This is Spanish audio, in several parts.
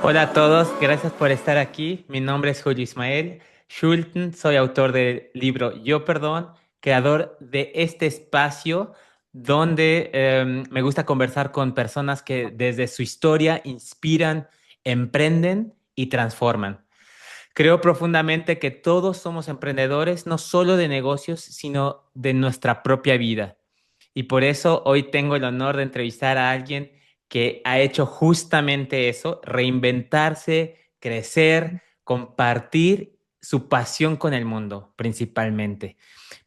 Hola a todos, gracias por estar aquí. Mi nombre es Julio Ismael Schulten, soy autor del libro Yo Perdón, creador de este espacio donde me gusta conversar con personas que desde su historia inspiran, emprenden y transforman. Creo profundamente que todos somos emprendedores, no solo de negocios, sino de nuestra propia vida. Y por eso hoy tengo el honor de entrevistar a alguien que ha hecho justamente eso, reinventarse, crecer, compartir su pasión con el mundo, principalmente.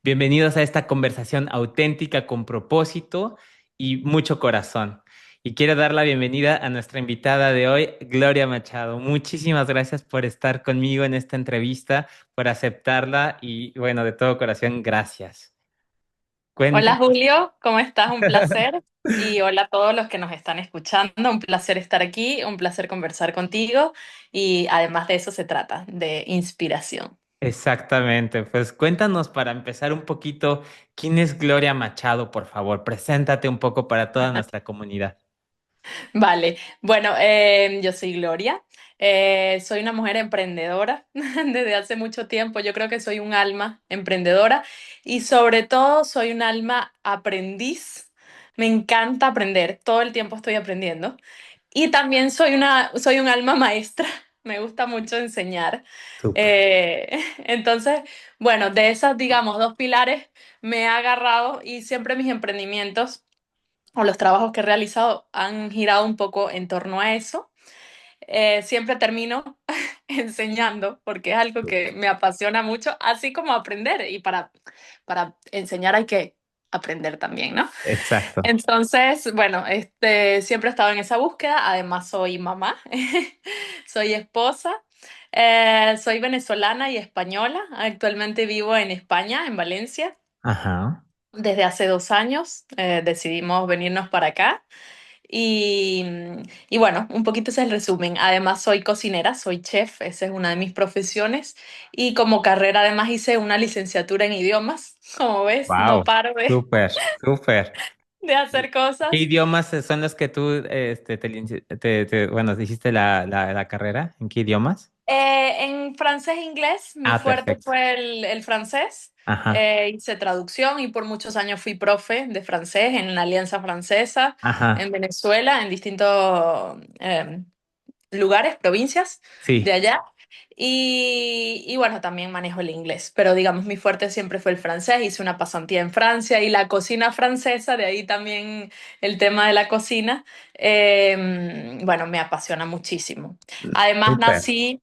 Bienvenidos a esta conversación auténtica con propósito y mucho corazón. Y quiero dar la bienvenida a nuestra invitada de hoy, Gloria Machado. Muchísimas gracias por estar conmigo en esta entrevista, por aceptarla y bueno, de todo corazón, gracias. Hola Cuéntame. Julio, ¿cómo estás? Un placer. Y hola a todos los que nos están escuchando. Un placer estar aquí, un placer conversar contigo. Y además de eso se trata, de inspiración. Exactamente, pues cuéntanos para empezar un poquito, ¿quién es Gloria Machado, por favor? Preséntate un poco para toda nuestra comunidad. Vale, bueno, yo soy Gloria. Soy una mujer emprendedora desde hace mucho tiempo. Yo creo que soy un alma emprendedora y sobre todo soy un alma aprendiz. Me encanta aprender, todo el tiempo estoy aprendiendo. Y también soy un alma maestra, me gusta mucho enseñar. Súper. Entonces, bueno, de esas, digamos, dos pilares me he agarrado y siempre mis emprendimientos o los trabajos que he realizado han girado un poco en torno a eso. Siempre termino enseñando porque es algo que Súper. me apasiona mucho, así como aprender. Y para enseñar hay que aprender también, ¿no? Exacto. Entonces, bueno, siempre he estado en esa búsqueda. Además, soy mamá, soy esposa, soy venezolana y española. Actualmente vivo en España, en Valencia. Ajá. Desde hace 2 años decidimos venirnos para acá. Y, y bueno, un poquito ese es el resumen. Además, soy cocinera, soy chef, esa es una de mis profesiones. Y como carrera, además, hice una licenciatura en idiomas. Como ves, no Wow. paro Súper, súper. de hacer ¿Qué cosas. idiomas son los que tú, bueno, hiciste la carrera? ¿En qué idiomas? En francés e inglés, mi Ah, fuerte perfecto. fue el francés. Ajá, Hice traducción y por muchos años fui profe de francés en la Alianza Francesa, en ajá, Venezuela, en distintos lugares, provincias de sí. allá. Y bueno, también manejo el inglés, pero digamos, mi fuerte siempre fue el francés. Hice una pasantía en Francia y la cocina francesa, de ahí también el tema de la cocina, bueno, me apasiona muchísimo. Además, Súper.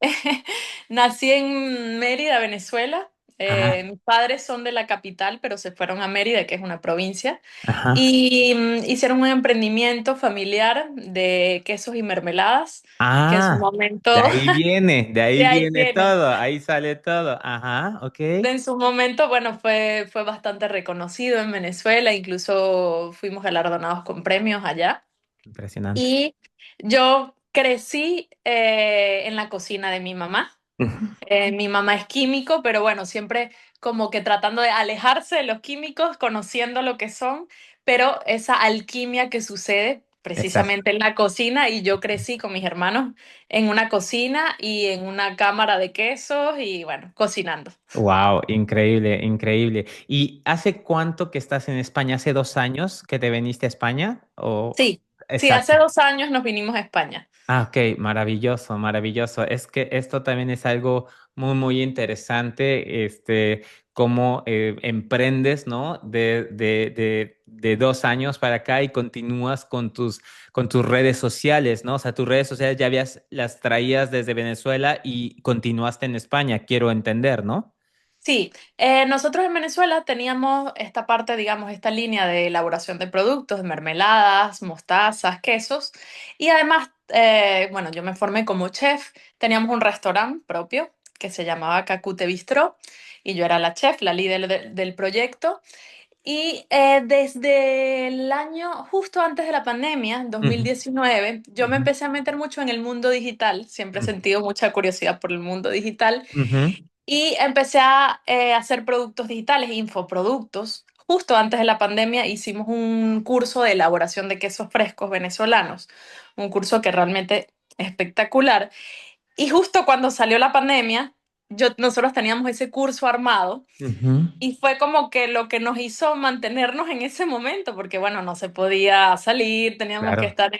nací en Mérida, Venezuela. Ajá, Mis padres son de la capital, pero se fueron a Mérida, que es una provincia. ajá. Y hicieron un emprendimiento familiar de quesos y mermeladas, que en su Ah, momento, de de ahí ahí viene viene. todo, ahí sale todo. Ajá, ok. En su momento, bueno, fue bastante reconocido en Venezuela, incluso fuimos galardonados con premios allá. Impresionante. Y yo crecí en la cocina de mi mamá. Ujú. Mi mamá es químico, pero bueno, siempre como que tratando de alejarse de los químicos, conociendo lo que son, pero esa alquimia que sucede Exacto. precisamente en la cocina y yo crecí con mis hermanos en una cocina y en una cámara de quesos y bueno, cocinando. Wow, increíble, increíble. ¿Y hace cuánto que estás en España? ¿Hace 2 años que te viniste a España? O... Sí, sí, hace Exacto. 2 años nos vinimos a España. Ah, ok, maravilloso, maravilloso. Es que esto también es algo muy, muy interesante, cómo emprendes, ¿no? De 2 años para acá y continúas con tus redes sociales, ¿no? O sea, tus redes sociales ya las traías desde Venezuela y continuaste en España, quiero entender, ¿no? Sí, nosotros en Venezuela teníamos esta parte, digamos, esta línea de elaboración de productos, de mermeladas, mostazas, quesos. Y además, bueno, yo me formé como chef. Teníamos un restaurante propio que se llamaba Cacute Bistró y yo era la chef, la líder del proyecto. Y desde el año justo antes de la pandemia, Ujú, 2019, yo me ujú, empecé a meter mucho en el mundo digital. Siempre he sentido mucha curiosidad por el mundo digital. ujú, Y empecé a hacer productos digitales, infoproductos. Justo antes de la pandemia hicimos un curso de elaboración de quesos frescos venezolanos, un curso que realmente espectacular. Y justo cuando salió la pandemia, nosotros teníamos ese curso armado Ujú. y fue como que lo que nos hizo mantenernos en ese momento, porque bueno, no se podía salir, teníamos que Claro. estar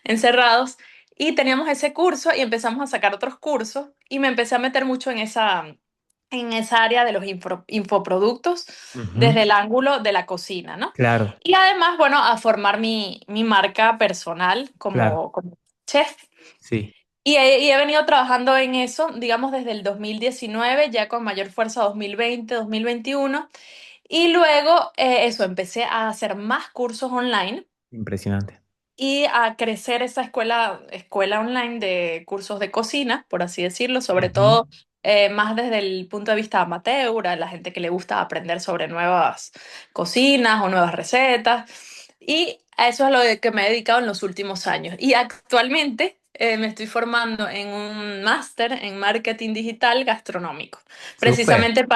encerrados y teníamos ese curso y empezamos a sacar otros cursos y me empecé a meter mucho en esa área de los infoproductos Ujú. desde el ángulo de la cocina, ¿no? Claro, Y además, bueno, a formar mi marca personal claro. como chef. Sí. Y he venido trabajando en eso, digamos, desde el 2019, ya con mayor fuerza 2020, 2021. Y luego, eso, empecé a hacer más cursos online Impresionante. y a crecer esa escuela online de cursos de cocina, por así decirlo, sobre Ujú. todo más desde el punto de vista amateur, a la gente que le gusta aprender sobre nuevas cocinas o nuevas recetas. Y a eso es a lo de que me he dedicado en los últimos años. Y actualmente me estoy formando en un máster en marketing digital gastronómico, Súper. precisamente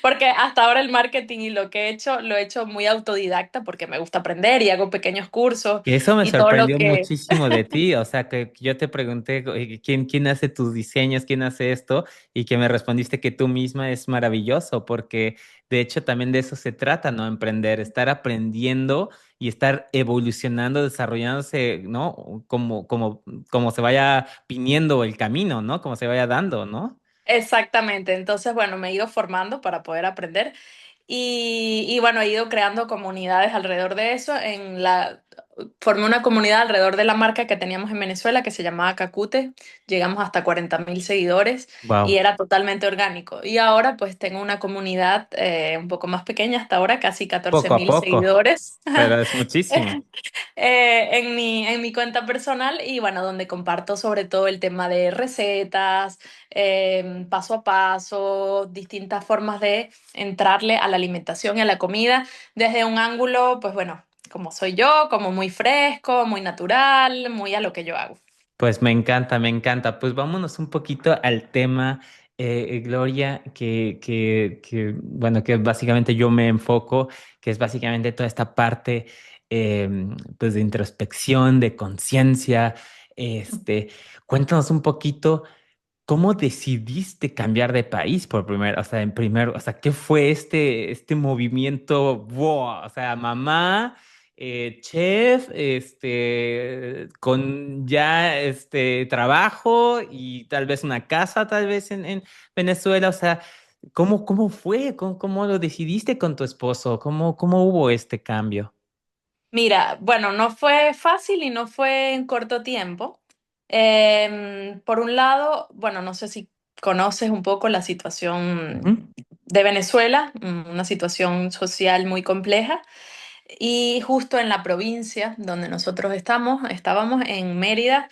porque hasta ahora el marketing y lo que he hecho, lo he hecho muy autodidacta porque me gusta aprender y hago pequeños cursos Y eso me y todo lo sorprendió que... muchísimo de ti, o sea, que yo te pregunté oye, quién hace tus diseños, quién hace esto, y que me respondiste que tú misma es maravilloso, porque de hecho también de eso se trata, ¿no? Emprender, estar aprendiendo y estar evolucionando, desarrollándose, ¿no? Como se vaya viniendo el camino, ¿no? Como se vaya dando, ¿no? Exactamente. Entonces, bueno, me he ido formando para poder aprender. Y bueno, he ido creando comunidades alrededor de eso. Formé una comunidad alrededor de la marca que teníamos en Venezuela que se llamaba Cacute. Llegamos hasta 40.000 seguidores y Wow, era totalmente orgánico. Y ahora pues tengo una comunidad un poco más pequeña, hasta ahora casi catorce poco a mil poco, seguidores. pero es muchísimo. En mi cuenta personal y bueno, donde comparto sobre todo el tema de recetas, paso a paso, distintas formas de entrarle a la alimentación y a la comida desde un ángulo, pues bueno, como soy yo, como muy fresco, muy natural, muy a lo que yo hago. Pues me encanta, me encanta. Pues vámonos un poquito al tema, Gloria, bueno, que básicamente yo me enfoco, que es básicamente toda esta parte, pues de introspección, de conciencia. Este, cuéntanos un poquito. ¿Cómo decidiste cambiar de país por primera, o sea, o sea, qué fue este movimiento, wow, o sea, mamá, chef, con ya trabajo y tal vez una casa, tal vez en Venezuela, o sea, ¿cómo fue? ¿Cómo lo decidiste con tu esposo? ¿Cómo hubo este cambio? Mira, bueno, no fue fácil y no fue en corto tiempo. Por un lado, bueno, no sé si conoces un poco la situación Ujú. de Venezuela, una situación social muy compleja. Y justo en la provincia donde nosotros estábamos en Mérida,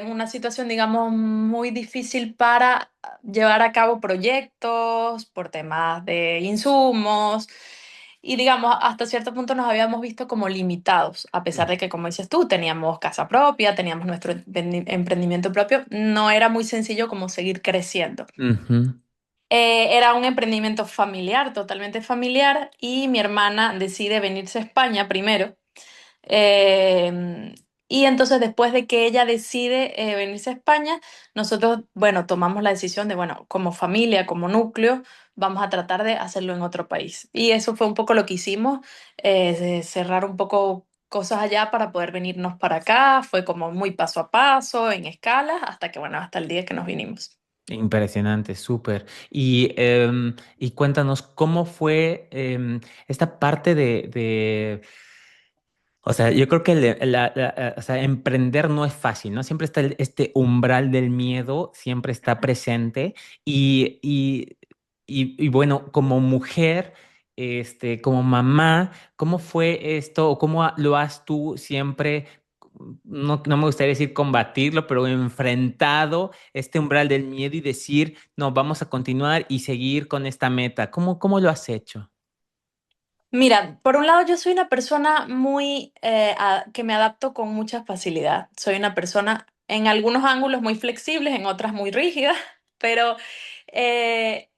una situación, digamos, muy difícil para llevar a cabo proyectos por temas de insumos. Y digamos, hasta cierto punto nos habíamos visto como limitados, a pesar de que, como dices tú, teníamos casa propia, teníamos nuestro emprendimiento propio, no era muy sencillo como seguir creciendo. Ujú. Era un emprendimiento familiar, totalmente familiar, y mi hermana decide venirse a España primero. Eh, y entonces después de que ella decide venirse a España, nosotros, bueno, tomamos la decisión de, bueno, como familia, como núcleo, vamos a tratar de hacerlo en otro país. Y eso fue un poco lo que hicimos, de cerrar un poco cosas allá para poder venirnos para acá. Fue como muy paso a paso, en escala, hasta que, bueno, hasta el día que nos vinimos. Impresionante, súper. Y cuéntanos, ¿cómo fue esta parte o sea, yo creo que o sea, emprender no es fácil, ¿no? Siempre está este umbral del miedo, siempre está presente. Y, y, y bueno, como mujer, como mamá, ¿cómo fue esto o lo has tú siempre, no me gustaría decir combatirlo, pero enfrentado este umbral del miedo y decir, no, vamos a continuar y seguir con esta meta? ¿Cómo lo has hecho? Mira, por un lado yo soy una persona muy que me adapto con mucha facilidad. Soy una persona en algunos ángulos muy flexibles, en otras muy rígida. pero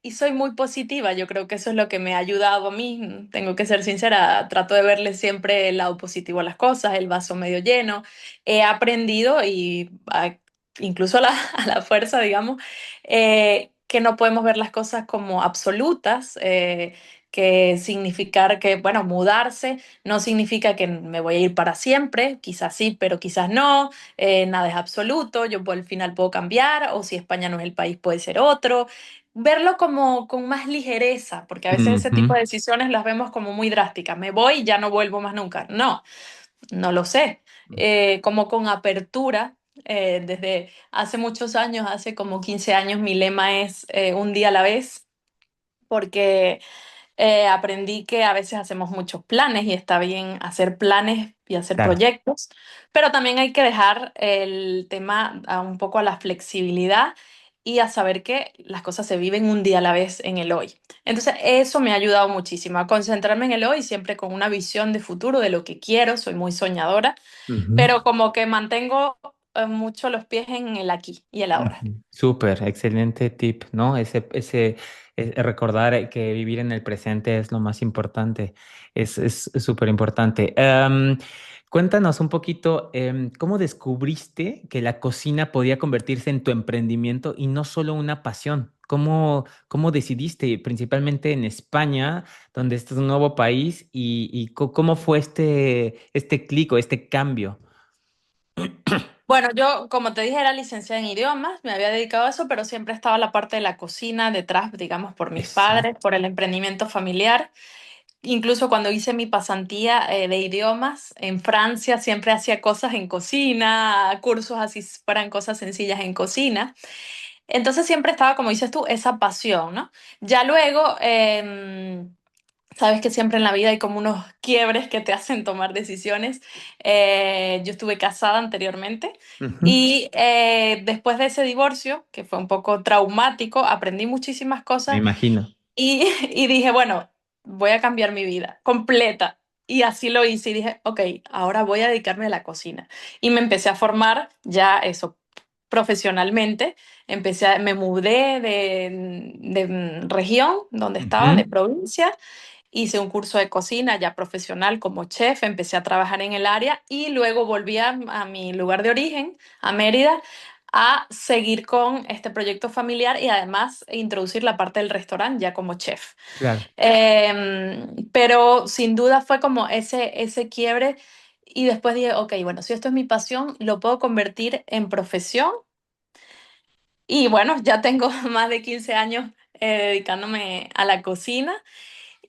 y soy muy positiva, yo creo que eso es lo que me ha ayudado a mí, tengo que ser sincera, trato de verle siempre el lado positivo a las cosas, el vaso medio lleno, he aprendido incluso a a la fuerza, digamos, que no podemos ver las cosas como absolutas. Que significar que, bueno, mudarse no significa que me voy a ir para siempre, quizás sí, pero quizás no, nada es absoluto, al final puedo cambiar, o si España no es el país, puede ser otro. Verlo como con más ligereza, porque a veces ese tipo Ujú. de decisiones las vemos como muy drásticas. Me voy y ya no vuelvo más nunca. No, no lo sé. Como con apertura. Desde hace muchos años, hace como 15 años, mi lema es un día a la vez, porque aprendí que a veces hacemos muchos planes y está bien hacer planes y hacer Claro. proyectos, pero también hay que dejar el tema un poco a la flexibilidad y a saber que las cosas se viven un día a la vez en el hoy. Entonces, eso me ha ayudado muchísimo a concentrarme en el hoy, siempre con una visión de futuro de lo que quiero, soy muy soñadora, Ujú. pero como que mantengo mucho los pies en el aquí y el ahora. Ujú. Súper, excelente tip, ¿no? Recordar que vivir en el presente es lo más importante, es súper importante. Cuéntanos un poquito, ¿cómo descubriste que la cocina podía convertirse en tu emprendimiento y no solo una pasión? ¿Cómo decidiste, principalmente en España, donde este es un nuevo país, y cómo fue este clic o este cambio? Bueno, yo, como te dije, era licenciada en idiomas, me había dedicado a eso, pero siempre estaba la parte de la cocina detrás, digamos, por mis padres, Exacto. por el emprendimiento familiar. Incluso cuando hice mi pasantía de idiomas en Francia, siempre hacía cosas en cocina, cursos así para cosas sencillas en cocina. Entonces siempre estaba, como dices tú, esa pasión, ¿no? Ya luego, sabes que siempre en la vida hay como unos quiebres que te hacen tomar decisiones. Yo estuve casada anteriormente Ujú. y después de ese divorcio, que fue un poco traumático, aprendí muchísimas Me cosas imagino. y dije, bueno, voy a cambiar mi vida completa. Y así lo hice y dije, ok, ahora voy a dedicarme a la cocina. Y me empecé a formar ya eso profesionalmente. Me mudé de región donde estaba, de Ujú. provincia. Hice un curso de cocina ya profesional como chef, empecé a trabajar en el área y luego volví a mi lugar de origen, a Mérida, a seguir con este proyecto familiar y además introducir la parte del restaurante ya como chef. Claro. Pero sin duda fue como ese quiebre y después dije, ok, bueno, si esto es mi pasión, lo puedo convertir en profesión y bueno, ya tengo más de 15 años dedicándome a la cocina.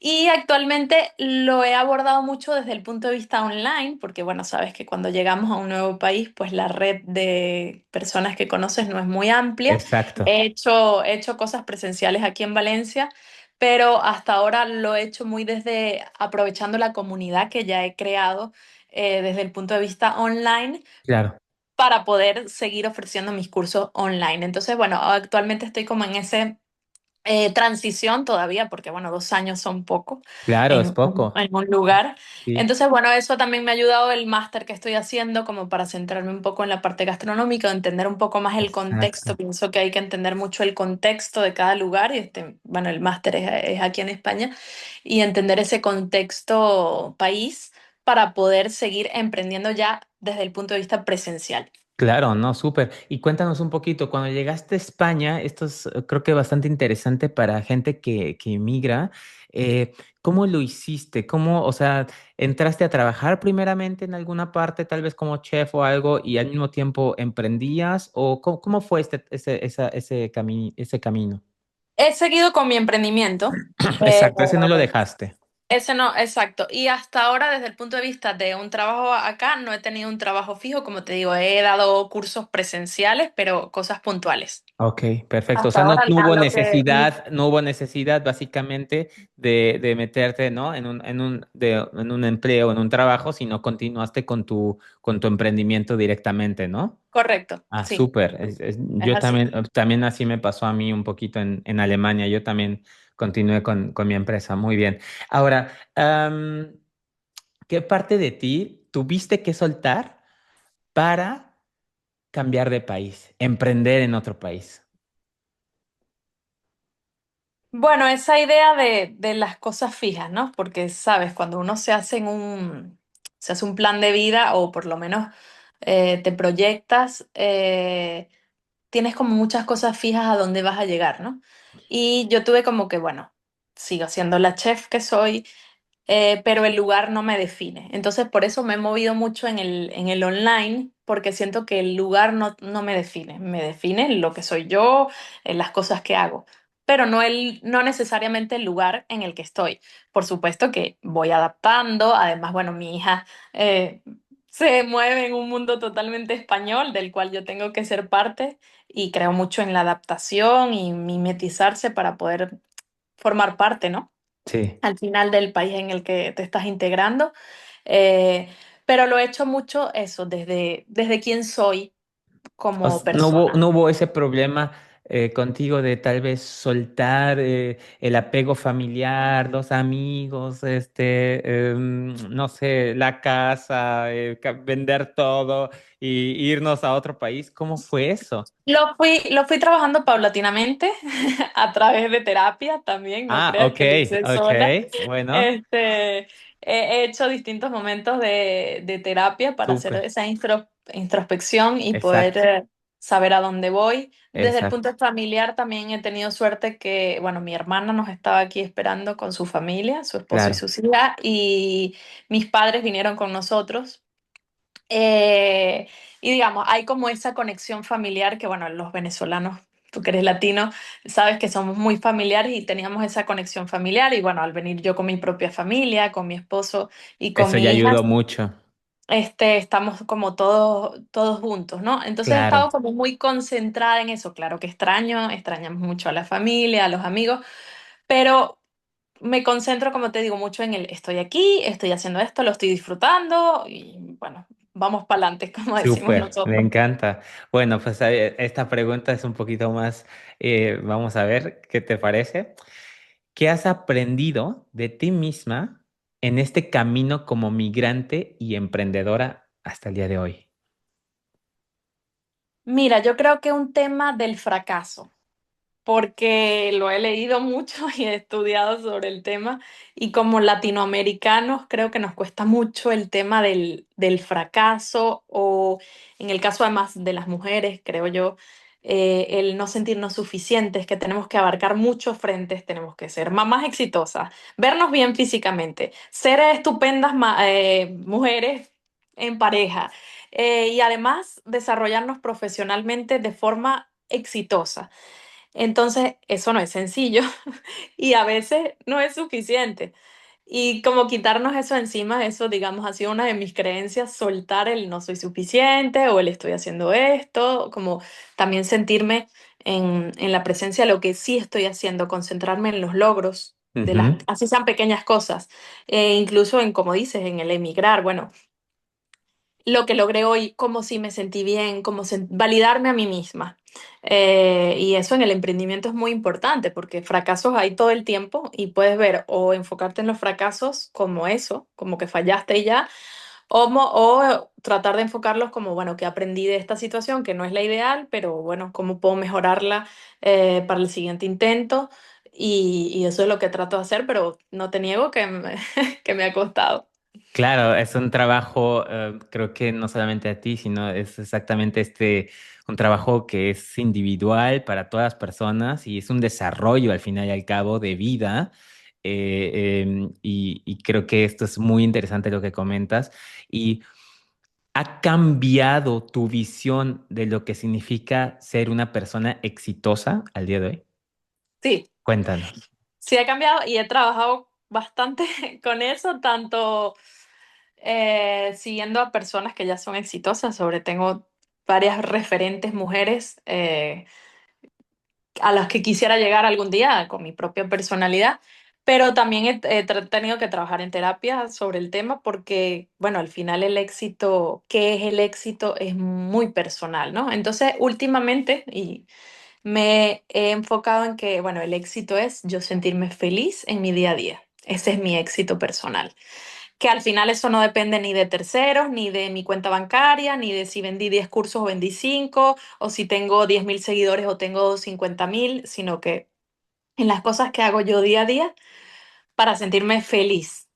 Y actualmente lo he abordado mucho desde el punto de vista online, porque bueno, sabes que cuando llegamos a un nuevo país, pues la red de personas que conoces no es muy amplia. Exacto. He hecho cosas presenciales aquí en Valencia, pero hasta ahora lo he hecho muy desde aprovechando la comunidad que ya he creado desde el punto de vista online Claro. para poder seguir ofreciendo mis cursos online. Entonces, bueno, actualmente estoy como en ese transición todavía, porque bueno, 2 años son poco Claro, es poco. en un lugar. Sí. Entonces, bueno, eso también me ha ayudado el máster que estoy haciendo como para centrarme un poco en la parte gastronómica, entender un poco más el contexto. Exacto. Pienso que hay que entender mucho el contexto de cada lugar y bueno, el máster es aquí en España y entender ese contexto país para poder seguir emprendiendo ya desde el punto de vista presencial. Claro, no, súper. Y cuéntanos un poquito, cuando llegaste a España, esto es creo que bastante interesante para gente que emigra. ¿Cómo lo hiciste? ¿Cómo, o sea, entraste a trabajar primeramente en alguna parte, tal vez como chef o algo, y al mismo tiempo emprendías? ¿O cómo fue ese camino? He seguido con mi emprendimiento. eh, Exacto, ese no lo dejaste. Ese no, exacto. Y hasta ahora, desde el punto de vista de un trabajo acá, no he tenido un trabajo fijo, como te digo, he dado cursos presenciales, pero cosas puntuales. Ok, perfecto. O Hasta sea, no, ahora, no a hubo lo que necesidad, no hubo necesidad básicamente de meterte, ¿no? En un empleo, en un trabajo, sino continuaste con tu emprendimiento directamente, ¿no? correcto, Ah, sí, súper. es Yo así. también así me pasó a mí un poquito en Alemania. Yo también continué con mi empresa. Muy bien. Ahora, ¿qué parte de ti tuviste que soltar para cambiar de país, emprender en otro país? Bueno, esa idea de las cosas fijas, ¿no? Porque, sabes, cuando uno se hace un plan de vida o por lo menos te proyectas, tienes como muchas cosas fijas a dónde vas a llegar, ¿no? Y yo tuve como que, bueno, sigo siendo la chef que soy, pero el lugar no me define. Entonces, por eso me he movido mucho en el online, porque siento que el lugar no me define lo que soy yo, las cosas que hago, pero no necesariamente el lugar en el que estoy. Por supuesto que voy adaptando, además, bueno, mi hija eh, se mueve en un mundo totalmente español, del cual yo tengo que ser parte, y creo mucho en la adaptación y mimetizarse para poder formar parte, ¿no? Sí. Al final del país en el que te estás integrando. Eh, pero lo he hecho mucho eso, desde quién soy como No persona. hubo ese problema contigo de tal vez soltar el apego familiar, los amigos, no sé, la casa, vender todo y irnos a otro país. ¿Cómo fue eso? Lo fui trabajando paulatinamente a través de terapia también, no Ah, creas ok, que lo hice ok. sola. Bueno, He hecho distintos momentos de terapia para hacer súper. esa introspección y poder Exacto, saber a dónde voy. Desde el exacto. punto familiar también he tenido suerte que, bueno, mi hermana nos estaba aquí esperando con su familia, su esposo y Claro. sus hijas, y mis padres vinieron con nosotros. Eh, y digamos, hay como esa conexión familiar que, bueno, los venezolanos, tú que eres latino, sabes que somos muy familiares y teníamos esa conexión familiar. Y bueno, al venir yo con mi propia familia, con mi esposo y con Eso ya mi hija, ayudó mucho. estamos como todos juntos, ¿no? Entonces he Claro. estado como muy concentrada en eso. Claro que extrañamos mucho a la familia, a los amigos, pero me concentro, como te digo, mucho en el estoy aquí, estoy haciendo esto, lo estoy disfrutando y bueno, vamos para adelante, como decimos Súper, me nosotros. encanta. Bueno, pues esta pregunta es un poquito más, vamos a ver qué te parece. ¿Qué has aprendido de ti misma en este camino como migrante y emprendedora hasta el día de hoy? Mira, yo creo que un tema del fracaso, porque lo he leído mucho y he estudiado sobre el tema, y como latinoamericanos creo que nos cuesta mucho el tema del fracaso, o en el caso además de las mujeres, creo yo, el no sentirnos suficientes, que tenemos que abarcar muchos frentes, tenemos que ser mamás exitosas, vernos bien físicamente, ser estupendas mujeres en pareja, y además desarrollarnos profesionalmente de forma exitosa. Entonces, eso no es sencillo y a veces no es suficiente. Y como quitarnos eso encima, eso, digamos, ha sido una de mis creencias, soltar el no soy suficiente o el estoy haciendo esto, como también sentirme en la presencia de lo que sí estoy haciendo, concentrarme en los logros de las, Ujú, así sean pequeñas cosas, incluso en, como dices, en el emigrar. Bueno, lo que logré hoy, cómo sí me sentí bien, validarme a mí misma. Y eso en el emprendimiento es muy importante porque fracasos hay todo el tiempo y puedes ver o enfocarte en los fracasos como eso, como que fallaste y ya, o tratar de enfocarlos como, bueno, que aprendí de esta situación, que no es la ideal, pero bueno, cómo puedo mejorarla para el siguiente intento. Y eso es lo que trato de hacer, pero no te niego que que me ha costado. claro, es un trabajo, creo que no solamente a ti, sino es exactamente un trabajo que es individual para todas las personas y es un desarrollo al final y al cabo de vida. Y creo que esto es muy interesante lo que comentas. ¿Y ha cambiado tu visión de lo que significa ser una persona exitosa al día de hoy? Sí. Cuéntanos. Sí, he cambiado y he trabajado bastante con eso, tanto siguiendo a personas que ya son exitosas, tengo varias referentes mujeres a las que quisiera llegar algún día con mi propia personalidad, pero también tenido que trabajar en terapia sobre el tema porque, bueno, al final el éxito, ¿qué es el éxito? Es muy personal, ¿no? Entonces, últimamente, y me he enfocado en que, bueno, el éxito es yo sentirme feliz en mi día a día. Ese es mi éxito personal. Que al final eso no depende ni de terceros, ni de mi cuenta bancaria, ni de si vendí 10 cursos o vendí 5 o si tengo 10.000 seguidores o tengo 50.000, sino que en las cosas que hago yo día a día para sentirme feliz.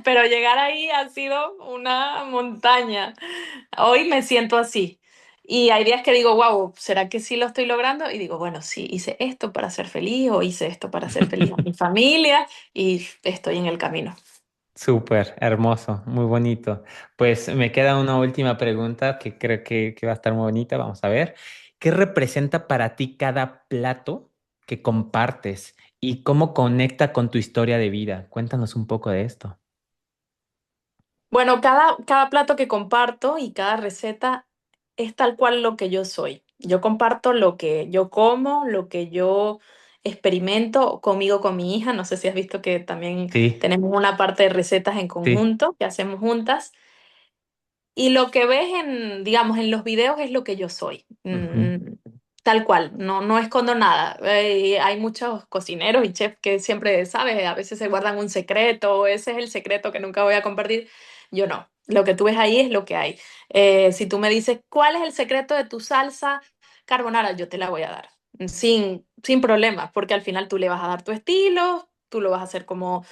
Pero llegar ahí ha sido una montaña. Hoy me siento así. Y hay días que digo, wow, ¿será que sí lo estoy logrando? Y digo, bueno, sí, hice esto para ser feliz o hice esto para ser feliz a mi familia y estoy en el camino. Súper, hermoso, muy bonito. Pues me queda una última pregunta que creo que va a estar muy bonita. Vamos a ver. ¿Qué representa para ti cada plato que compartes y cómo conecta con tu historia de vida? Cuéntanos un poco de esto. Bueno, cada plato que comparto y cada receta es tal cual lo que yo soy. Yo comparto lo que yo como, lo que yo experimento conmigo, con mi hija. No sé si has visto que también Sí, tenemos una parte de recetas en sí. conjunto que hacemos juntas. Y lo que ves en, digamos, en los videos es lo que yo soy. Ujú. Tal cual, no escondo nada. Hay muchos cocineros y chefs que siempre, ¿sabes? A veces se guardan un secreto, o ese es el secreto que nunca voy a compartir. Yo no. Lo que tú ves ahí es lo que hay. Si tú me dices, ¿cuál es el secreto de tu salsa carbonara? Yo te la voy a dar. Sin problemas, porque al final tú le vas a dar tu estilo, tú lo vas a hacer como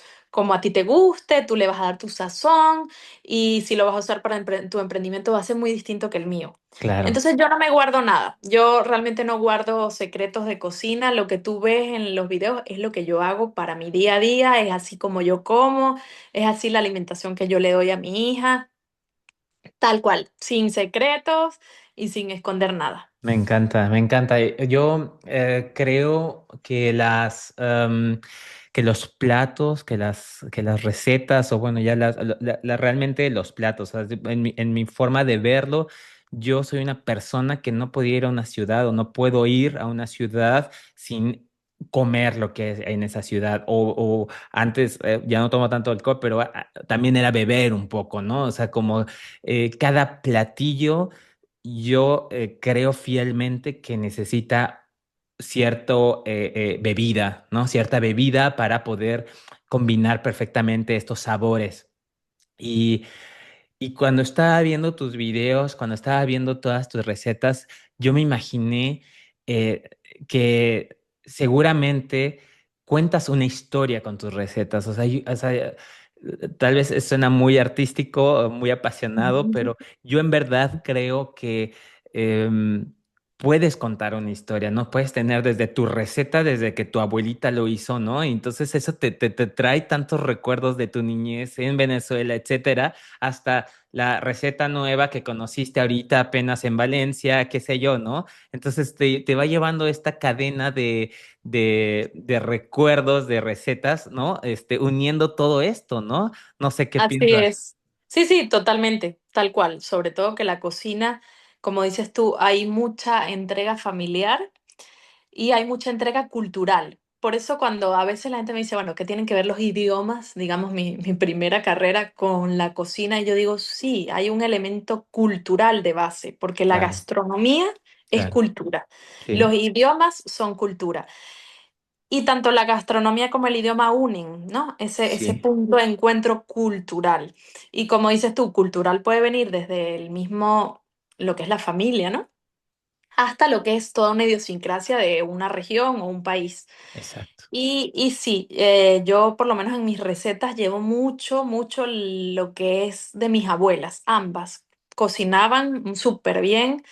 a ti te guste, tú le vas a dar tu sazón. Y si lo vas a usar para tu emprendimiento va a ser muy distinto que el mío. Claro, Entonces yo no me guardo nada. Yo realmente no guardo secretos de cocina. Lo que tú ves en los videos es lo que yo hago para mi día a día. Es así como yo como. Es así la alimentación que yo le doy a mi hija. Tal cual, sin secretos y sin esconder nada. me encanta, me encanta. Yo creo que que los platos, que las recetas, o bueno, ya realmente los platos, o sea, en mi forma de verlo, yo soy una persona que no podía ir a una ciudad o no puedo ir a una ciudad sin comer lo que es en esa ciudad. O antes, ya no tomo tanto alcohol, pero también era beber un poco, ¿no? O sea, como cada platillo. Yo creo fielmente que necesita cierto bebida, ¿no? Cierta bebida para poder combinar perfectamente estos sabores. Y, y cuando estaba viendo tus videos, cuando estaba viendo todas tus recetas, yo me imaginé eh, que seguramente cuentas una historia con tus recetas. O sea, tal vez suena muy artístico, muy apasionado, pero yo en verdad creo que puedes contar una historia, ¿no? Puedes tener desde tu receta, desde que tu abuelita lo hizo, ¿no? Y entonces eso te trae tantos recuerdos de tu niñez en Venezuela, etcétera, hasta la receta nueva que conociste ahorita apenas en Valencia, qué sé yo, ¿no? Entonces te va llevando esta cadena de recuerdos, de recetas, ¿no? Uniendo todo esto, ¿no? No sé qué Así piensas. es. Sí, sí, totalmente, tal cual. Sobre todo que la cocina, como dices tú, hay mucha entrega familiar y hay mucha entrega cultural. Por eso cuando a veces la gente me dice, bueno, ¿qué tienen que ver los idiomas, digamos, mi primera carrera con la cocina? Y yo digo, sí, hay un elemento cultural de base, porque la Claro, gastronomía es claro. cultura, los Sí, idiomas son cultura. Y tanto la gastronomía como el idioma unen, ¿no? Ese sí, punto de encuentro cultural. Y como dices tú, cultural puede venir desde el mismo, lo que es la familia, ¿no? Hasta lo que es toda una idiosincrasia de una región o un país. exacto. Y sí, yo por lo menos en mis recetas llevo mucho lo que es de mis abuelas, ambas. Cocinaban súper bien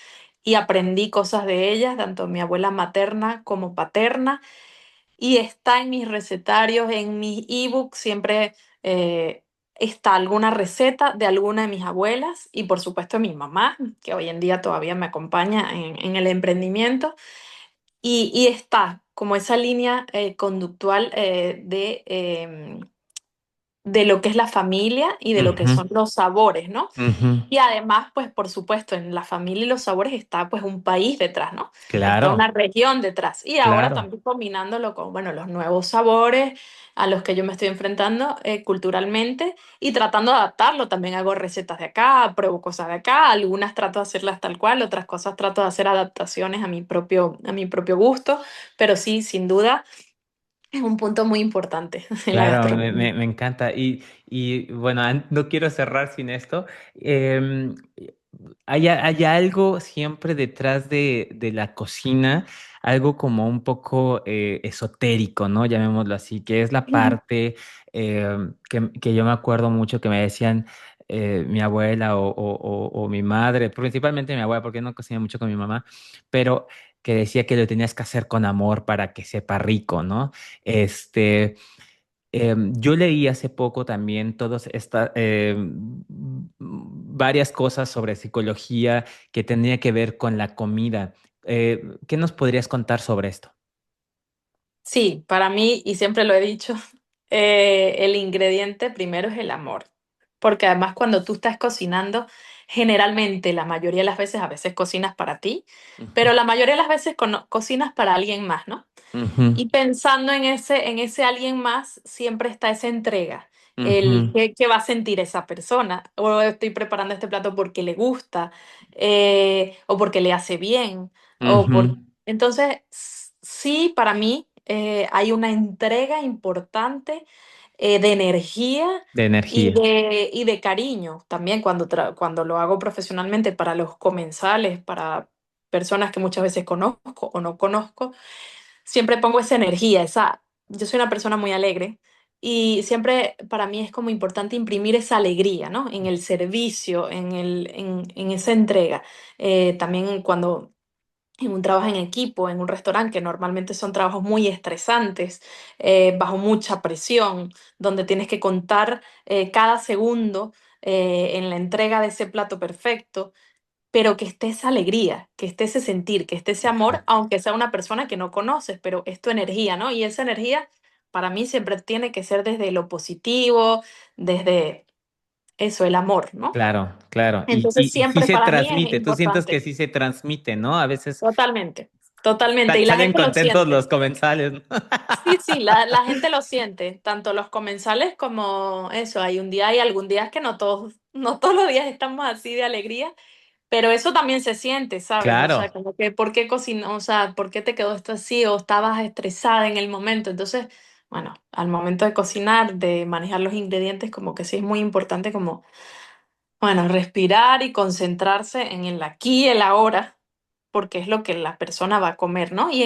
y aprendí cosas de ellas, tanto mi abuela materna como paterna, y está en mis recetarios, en mis ebooks, siempre está alguna receta de alguna de mis abuelas y por supuesto mi mamá, que hoy en día todavía me acompaña en el emprendimiento. Y está como esa línea conductual de lo que es la familia y de lo que Ujú, son los sabores, ¿no? ujú. Y además, pues por supuesto, en la familia y los sabores está pues un país detrás, ¿no? Está Claro, una región detrás. Y ahora claro. también combinándolo con, bueno, los nuevos sabores a los que yo me estoy enfrentando culturalmente y tratando de adaptarlo. También hago recetas de acá, pruebo cosas de acá, algunas trato de hacerlas tal cual, otras cosas trato de hacer adaptaciones a mi propio gusto, pero sí, sin duda. Es un punto muy importante en la Claro, gastronomía. me encanta. Y bueno, no quiero cerrar sin esto. Em, hay algo siempre detrás de la cocina, algo como un poco esotérico, ¿no? Llamémoslo así, que es la parte que yo me acuerdo mucho que me decían mi abuela o mi madre, principalmente mi abuela, porque no cocina mucho con mi mamá, pero que decía que lo tenías que hacer con amor para que sepa rico, ¿no? Este. Yo leí hace poco también todas estas varias cosas sobre psicología que tenía que ver con la comida. ¿Qué nos podrías contar sobre esto? Sí, para mí, y siempre lo he dicho, el ingrediente primero es el amor, porque además cuando tú estás cocinando, generalmente la mayoría de las veces, a veces cocinas para ti, Ujú, pero la mayoría de las veces cocinas para alguien más, ¿no? ujú, Y pensando en ese alguien más, siempre está esa entrega, el ujú, qué va a sentir esa persona. O estoy preparando este plato porque le gusta, o porque le hace bien, o por... ujú. Entonces, sí, para mí hay una entrega importante de energía De energía. y de cariño. También cuando lo hago profesionalmente para los comensales, para personas que muchas veces conozco o no conozco siempre pongo esa energía, yo soy una persona muy alegre y siempre para mí es como importante imprimir esa alegría, ¿no? En el servicio, en esa entrega. También cuando en un trabajo en equipo, en un restaurante, que normalmente son trabajos muy estresantes, bajo mucha presión, donde tienes que contar cada segundo en la entrega de ese plato perfecto pero que esté esa alegría, que esté ese sentir, que esté ese amor, aunque sea una persona que no conoces, pero es tu energía, ¿no? Y esa energía para mí siempre tiene que ser desde lo positivo, desde eso, el amor, ¿no? Claro, claro. Entonces Y sí siempre se para mí es transmite, tú sientes que importante, sí se transmite, ¿no? A veces totalmente, totalmente, y la salen gente lo contentos los siente. comensales, ¿no? Sí, sí, la gente lo siente, tanto los comensales como eso, hay un día y algún día que no todos los días estamos así de alegría. Pero eso también se siente, ¿sabes? O sea, Claro, como que, ¿por qué cocinó? O sea, ¿por qué te quedó esto así? O estabas estresada en el momento. Entonces, bueno, al momento de cocinar, de manejar los ingredientes, como que sí es muy importante como, bueno, respirar y concentrarse en el aquí y el ahora, porque es lo que la persona va a comer, ¿no? Y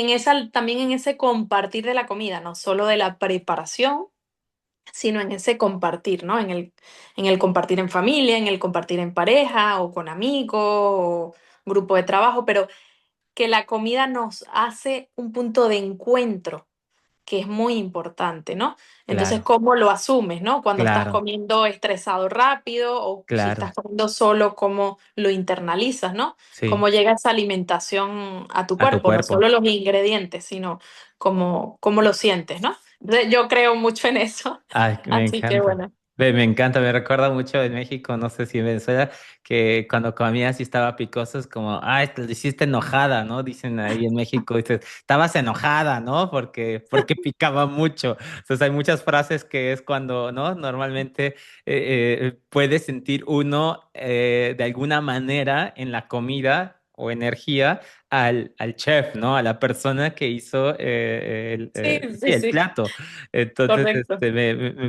también en ese compartir de la comida, no solo de la preparación, sino en ese compartir, ¿no? En el compartir en familia, en el compartir en pareja o con amigos o grupo de trabajo, pero que la comida nos hace un punto de encuentro, que es muy importante, ¿no? Entonces, claro, ¿cómo lo asumes, ¿no? Cuando estás claro, comiendo estresado rápido o si claro. estás comiendo solo, ¿cómo lo internalizas, ¿no? Sí, Cómo llega esa alimentación a tu a tu cuerpo, no cuerpo. solo los ingredientes, sino cómo lo sientes, ¿no? Entonces, yo creo mucho en eso, Ay, me así que encanta. bueno. Me encanta, me recuerda mucho en México, no sé si en Venezuela, que cuando comías y estaba picoso es como, ay, te lo hiciste enojada, ¿no? Dicen ahí en México, dices, estabas enojada, ¿no? Porque picaba mucho. Entonces hay muchas frases que es cuando, ¿no? Normalmente puede sentir uno de alguna manera en la comida o energía al chef, ¿no? A la persona que hizo Sí, sí, sí, el sí, plato. Entonces, correcto.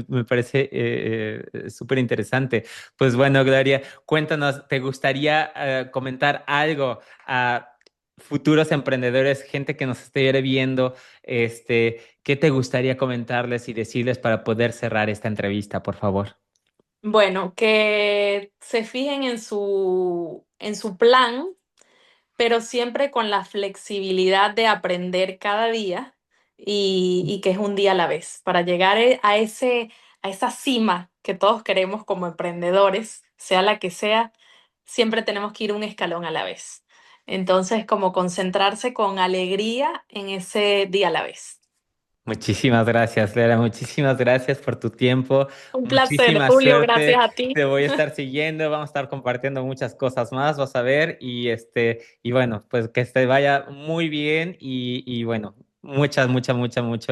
me parece súper interesante. Pues bueno, Gloria, cuéntanos, ¿te gustaría comentar algo a futuros emprendedores, gente que nos esté viendo, qué te gustaría comentarles y decirles para poder cerrar esta entrevista, por favor? Bueno, que se fijen en su plan pero siempre con la flexibilidad de aprender cada día y que es un día a la vez, para llegar a esa cima que todos queremos como emprendedores, sea la que sea, siempre tenemos que ir un escalón a la vez. Entonces, como concentrarse con alegría en ese día a la vez. Muchísimas gracias, Lera. Muchísimas gracias por tu tiempo. Un placer, Muchísima Julio, gracias suerte. a ti. Te voy a estar siguiendo. Vamos a estar compartiendo muchas cosas más, vas a ver. Y bueno, pues que te vaya muy bien y bueno, mucho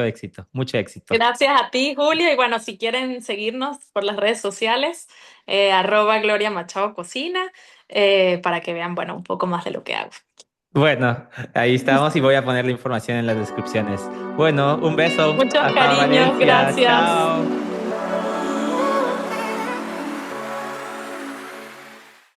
éxito. Mucho éxito. Gracias a ti, Julio. Y bueno, si quieren seguirnos por las redes sociales, @Gloria Machado Cocina, para que vean, bueno, un poco más de lo que hago. Bueno, ahí estamos y voy a poner la información en las descripciones. Bueno, un beso. Muchos Hasta cariños, Valencia. gracias. Chao.